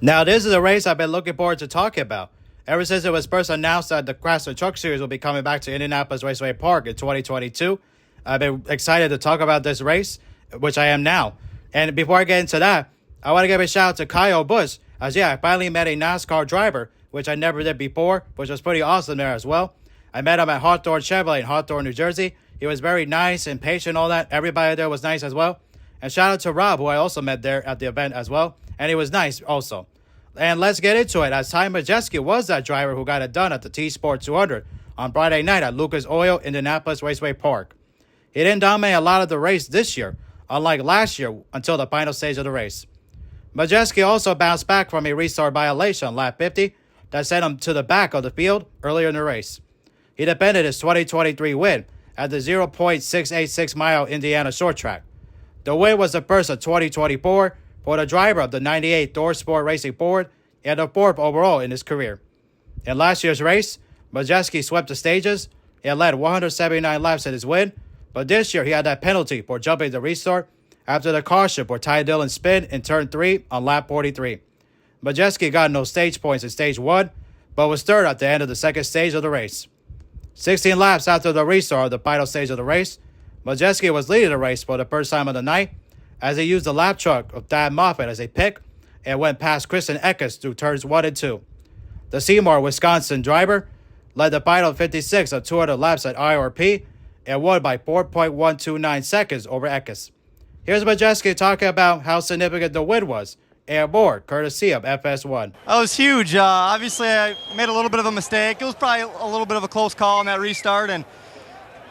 Now, this is a race I've been looking forward to talking about. Ever since it was first announced that the Craftsman Truck Series will be coming back to Indianapolis Raceway Park in 2022, I've been excited to talk about this race, which I am now. And before I get into that, I want to give a shout out to Kyle Busch, as I finally met a NASCAR driver, which I never did before, which was pretty awesome there as well. I met him at Hawthorne Chevrolet in Hawthorne, New Jersey. He was very nice and patient and all that. Everybody there was nice as well. And shout out to Rob, who I also met there at the event as well. And he was nice also. And let's get into it, as Ty Majeski was that driver who got it done at the TSport 200 on Friday night at Lucas Oil, Indianapolis Raceway Park. He didn't dominate a lot of the race this year, unlike last year until the final stage of the race. Majeski also bounced back from a restart violation on lap 50 that sent him to the back of the field earlier in the race. He defended his 2023 win at the 0.686-mile Indiana short track. The win was the first of 2024 for the driver of the 98 TSport Racing Ford and the fourth overall in his career. In last year's race, Majeski swept the stages and led 179 laps in his win, but this year he had that penalty for jumping the restart after the caution for Ty Dillon's spin in turn 3 on lap 43. Majeski got no stage points in stage 1, but was third at the end of the second stage of the race. 16 laps after the restart of the final stage of the race, Majeski was leading the race for the first time of the night, as he used the lap truck of Dan Margetta as a pick and went past Kristen Eckes through turns 1 and 2. The Seymour, Wisconsin driver led the final 56 of 200 laps at IRP and won by 4.129 seconds over Eckes. Here's Majeski talking about how significant the win was and more, courtesy of FS1. That was huge. Obviously, I made a little bit of a mistake. It was probably a little bit of a close call on that restart, and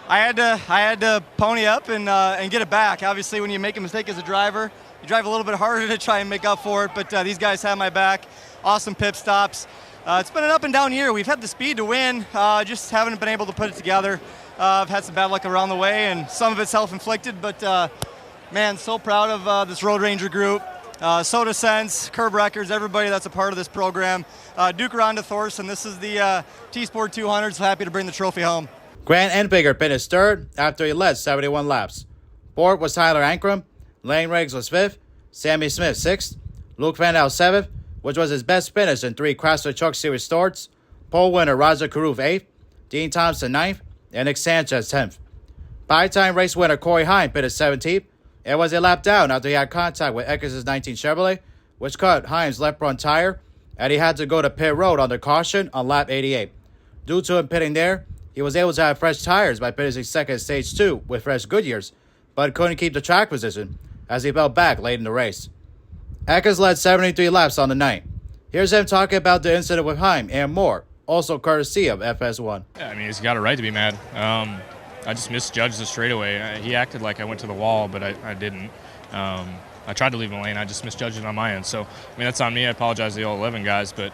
I had to pony up and get it back. Obviously, when you make a mistake as a driver, you drive a little bit harder to try and make up for it, but these guys have my back. Awesome pit stops. It's been an up and down year. We've had the speed to win, just haven't been able to put it together. I've had some bad luck around the way, and some of it's self-inflicted, but man, so proud of this Road Ranger group. Soda Sense, Curb Records, everybody that's a part of this program. Duke Ronda Thorson, this is the TSport 200, so happy to bring the trophy home. Grant Enfinger finished third after he led 71 laps. Fourth was Tyler Ankrum. Lane Riggs was fifth. Sammy Smith sixth. Luke Van Dal seventh, which was his best finish in 3 Craftsman Truck Series starts. Pole winner Roger Carruth eighth. Dean Thompson ninth. And Nick Sanchez 10th. Five-time race winner Corey Heim finished 17th and was a lap down after he had contact with Eckes' 19 Chevrolet, which cut Heim's left front tire, and he had to go to pit road under caution on lap 88. Due to him pitting there, he was able to have fresh tires by finishing second stage 2 with fresh Goodyears, but couldn't keep the track position as he fell back late in the race. Eckes led 73 laps on the night. Here's him talking about the incident with Heim and more, also courtesy of FS1. Yeah, I mean, he's got a right to be mad. I just misjudged the straightaway. He acted like I went to the wall, but I didn't. I tried to leave the lane. I just misjudged it on my end. So, I mean, that's on me. I apologize to the all 11 guys, but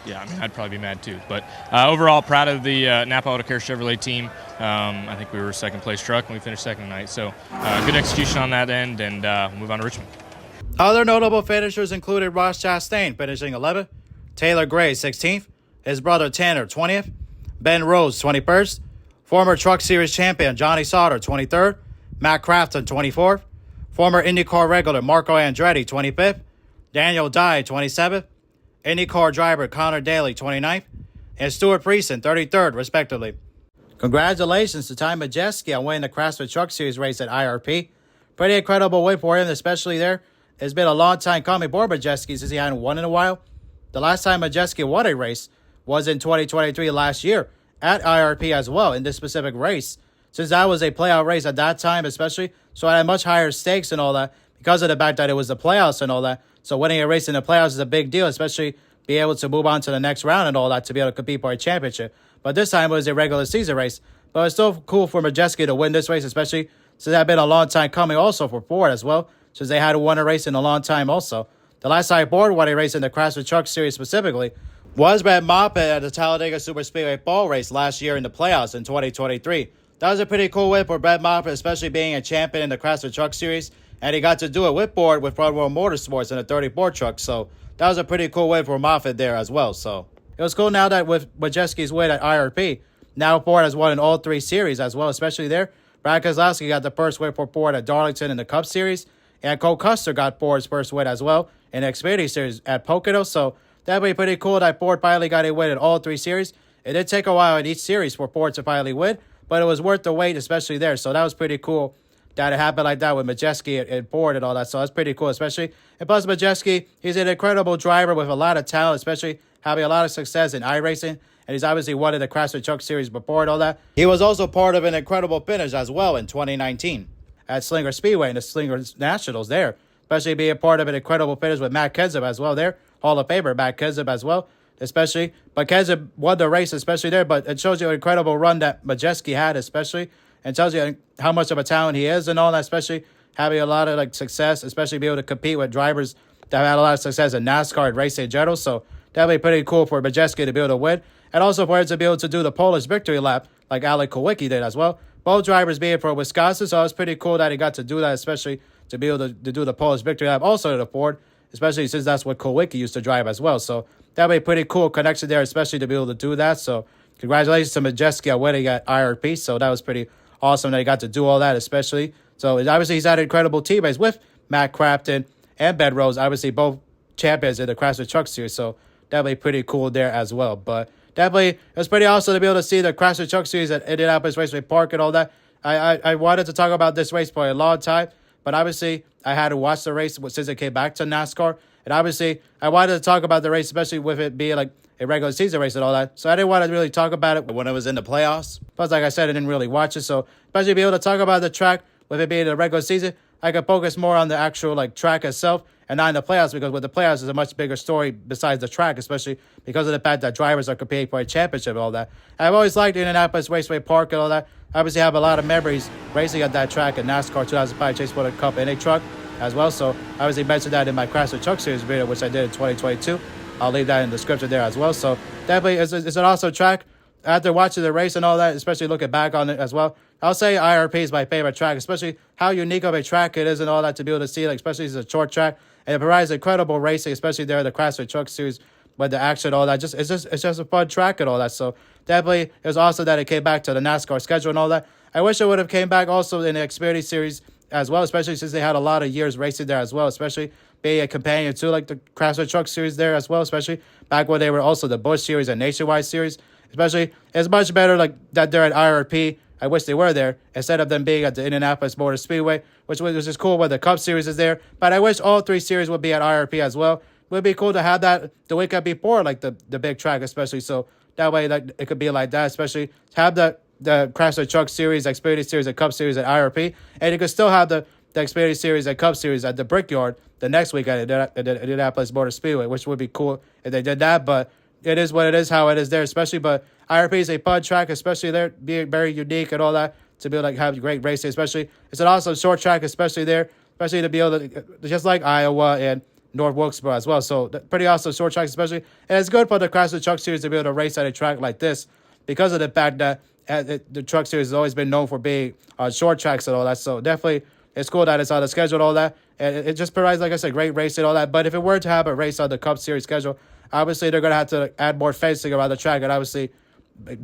yeah, I mean, I'd probably be mad too. But overall, proud of the Napa Auto Care Chevrolet team. I think we were second place truck and we finished second tonight. So good execution on that end, and we'll move on to Richmond. Other notable finishers included Ross Chastain finishing 11th, Taylor Gray 16th, his brother Tanner 20th, Ben Rose 21st, former Truck Series champion Johnny Sauter 23rd, Matt Crafton 24th, former IndyCar regular Marco Andretti 25th, Daniel Dye 27th, IndyCar driver Connor Daly 29th, and Stuart Friesen 33rd, respectively. Congratulations to Ty Majeski on winning the Craftsman Truck Series race at IRP. Pretty incredible win for him, especially there. It's been a long time coming for Majeski since he hadn't won in a while. The last time Majeski won a race was in 2023 last year at IRP as well in this specific race, since that was a playoff race at that time especially, so it had much higher stakes and all that because of the fact that it was the playoffs and all that. So winning a race in the playoffs is a big deal, especially being able to move on to the next round and all that to be able to compete for a championship. But this time it was a regular season race. But it's still cool for Majeski to win this race, especially since it had been a long time coming also for Ford as well, since they hadn't won a race in a long time also. The last time Ford won a race in the Craftsman Truck Series specifically was Brett Moffitt at the Talladega Superspeedway Fall race last year in the playoffs in 2023. That was a pretty cool win for Brett Moffitt, especially being a champion in the Craftsman Truck Series, and he got to do it with Ford with Front Row Motorsports in the 34 truck, so that was a pretty cool win for Moffitt there as well. So it was cool now that with Majeski's win at IRP, now Ford has won in all 3 series as well, especially there. Brad Keselowski got the first win for Ford at Darlington in the Cup Series, and Cole Custer got Ford's first win as well in the Xfinity Series at Pocono. So that'd be pretty cool that Ford finally got a win in all 3 series. It did take a while in each series for Ford to finally win, but it was worth the wait, especially there. So that was pretty cool that it happened like that with Majeski and Ford and all that. So that's pretty cool, especially. And plus, Majeski, he's an incredible driver with a lot of talent, especially having a lot of success in iRacing. And he's obviously won in the Craftsman Truck Series before and all that. He was also part of an incredible finish as well in 2019 at Slinger Speedway and the Slinger Nationals there. Especially being part of an incredible finish with Matt Kenseth as well there. Hall of Famer Matt Kenseth as well, especially. But Kenseth won the race, especially there. But it shows you an incredible run that Majeski had, especially. And tells you how much of a talent he is and all that, especially having a lot of success, especially be able to compete with drivers that have had a lot of success in NASCAR and racing in general. So that'd be pretty cool for Majeski to be able to win. And also for him to be able to do the Polish victory lap like Alec Kulwicki did as well. Both drivers being from Wisconsin, so it was pretty cool that he got to do that, especially to be able to do the Polish victory lap also to the Ford, especially since that's what Kulwicki used to drive as well. So that'd be a pretty cool connection there, especially to be able to do that. So congratulations to Majeski on winning at IRP. So that was pretty awesome that he got to do all that, especially. So obviously he's had incredible teammates with Matt Crafton and Ben Rose, obviously both champions in the Craftsman Truck Series. So that'd be pretty cool there as well. But definitely, it was pretty awesome to be able to see the Craftsman Truck Series at Indianapolis Raceway Park and all that. I wanted to talk about this race for a long time, but obviously I had to watch the race since it came back to NASCAR. And obviously, I wanted to talk about the race, especially with it being like a regular season race and all that. So I didn't want to really talk about it when it was in the playoffs. Plus, like I said, I didn't really watch it. So especially be able to talk about the track with it being the regular season, I could focus more on the actual track itself and not in the playoffs, because with the playoffs is a much bigger story besides the track, especially because of the fact that drivers are competing for a championship and all that. I've always liked Indianapolis Raceway Park and all that. I obviously have a lot of memories racing at that track in NASCAR 2005 TSport Cup NA truck as well. So I obviously mentioned that in my Craftsman Truck Series video, which I did in 2022. I'll leave that in the description there as well. So definitely it's an awesome track. After watching the race and all that, especially looking back on it as well, I'll say IRP is my favorite track, especially how unique of a track it is and all that, to be able to see, especially it's a short track. And it provides incredible racing, especially there in the Craftsman Truck Series with the action and all that. It's just a fun track and all that. So definitely it was awesome that it came back to the NASCAR schedule and all that. I wish it would have came back also in the Xfinity Series as well, especially since they had a lot of years racing there as well, especially being a companion to the Craftsman Truck Series there as well, especially back when they were also the Busch Series and Nationwide Series. Especially, it's much better that they're at IRP. I wish they were there instead of them being at the Indianapolis Motor Speedway, which is cool when the Cup Series is there. But I wish all 3 series would be at IRP as well. It would be cool to have that the weekend before, the big track, especially. So that way, it could be like that, especially have the Craftsman Truck Series, Xfinity Series, and Cup Series at IRP, and you could still have the Xfinity Series and Cup Series at the Brickyard the next weekend at the Indianapolis Motor Speedway, which would be cool if they did that. But it is what it is, how it is there, especially. But IRP is a fun track, especially there, being very unique and all that, to be able to have great racing, especially. It's an awesome short track, especially there, especially to be able to, just like Iowa and North Wilkesboro as well. So pretty awesome short tracks, especially. And it's good for the Craftsman Truck Series to be able to race at a track like this because of the fact that the Truck Series has always been known for being on short tracks and all that. So definitely it's cool that it's on the schedule and all that. And it just provides, like I said, great racing and all that. But if it were to have a race on the Cup Series schedule, obviously they're going to have to add more fencing around the track and obviously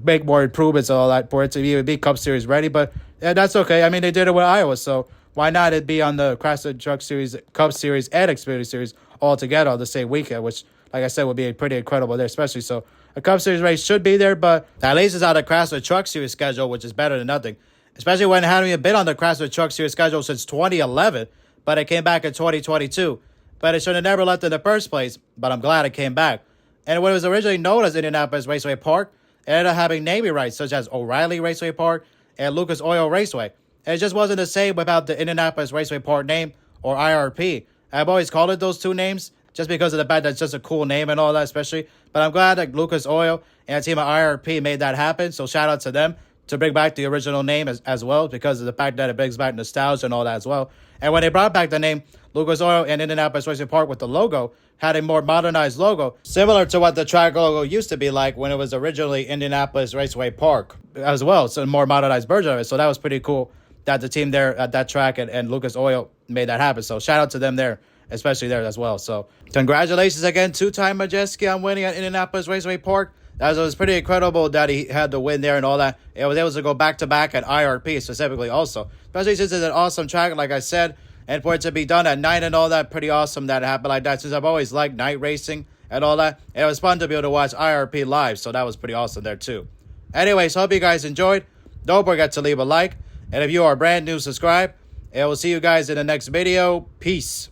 make more improvements and all that for it to even be Cup Series ready. But that's okay. I mean, they did it with Iowa, so why not it be on the Craftsman Truck Series, Cup Series, and Xfinity Series all together on the same weekend, which, like I said, would be pretty incredible there, especially. So a Cup Series race should be there, but at least it's on the Craftsman Truck Series schedule, which is better than nothing, especially when it hadn't even been on the Craftsman Truck Series schedule since 2011, but it came back in 2022. But it should have never left in the first place, but I'm glad it came back. And when it was originally known as Indianapolis Raceway Park, it ended up having naming rights such as O'Reilly Raceway Park and Lucas Oil Raceway. And it just wasn't the same without the Indianapolis Raceway Park name or IRP. I've always called it those 2 names just because of the fact that it's just a cool name and all that, especially. But I'm glad that Lucas Oil and the team at IRP made that happen. So shout out to them to bring back the original name as well, because of the fact that it brings back nostalgia and all that as well. And when they brought back the name Lucas Oil and Indianapolis Raceway Park with the logo, had a more modernized logo, similar to what the track logo used to be like when it was originally Indianapolis Raceway Park as well. So a more modernized version of it. So that was pretty cool that the team there at that track and Lucas Oil made that happen. So shout out to them there, especially there as well. So congratulations again, 2-time Majeski on winning at Indianapolis Raceway Park. That was pretty incredible that he had the win there and all that. It was able to go back-to-back at IRP specifically also. Especially since it's an awesome track, like I said. And for it to be done at night and all that, pretty awesome that it happened like that, since I've always liked night racing and all that. And it was fun to be able to watch IRP live, so that was pretty awesome there too. Anyways, hope you guys enjoyed. Don't forget to leave a like. And if you are brand new, subscribe. And we'll see you guys in the next video. Peace.